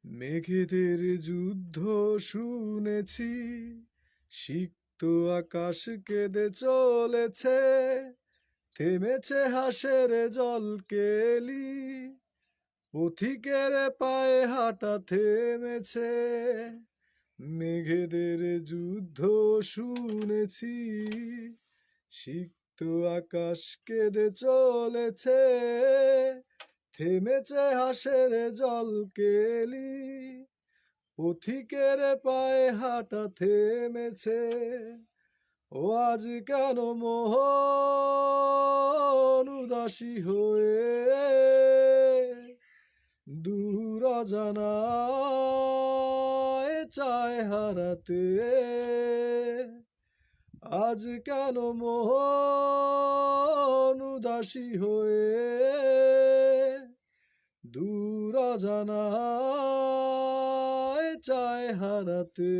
মেঘেদের যুদ্ধ শুনেছি, সিক্ত আকাশ কেঁদে চলেছে, থেমেছে হাসের জল কেলি, পথিকের পায়ে হাঁটা থেমেছে। মেঘেদের যুদ্ধ শুনেছি, সিক্ত আকাশ কেঁদে চলেছে, থেমেছে হাসের জল কেলি, পথিকের পায়ে হাঁটা থেমেছে। ও আজ কেন মোহন উদাসী হয়ে দূর অজানায় চায় হারাতে? আজ কেন মোহন উদাসী হয়ে দূর অজানায় চায় হারাতে?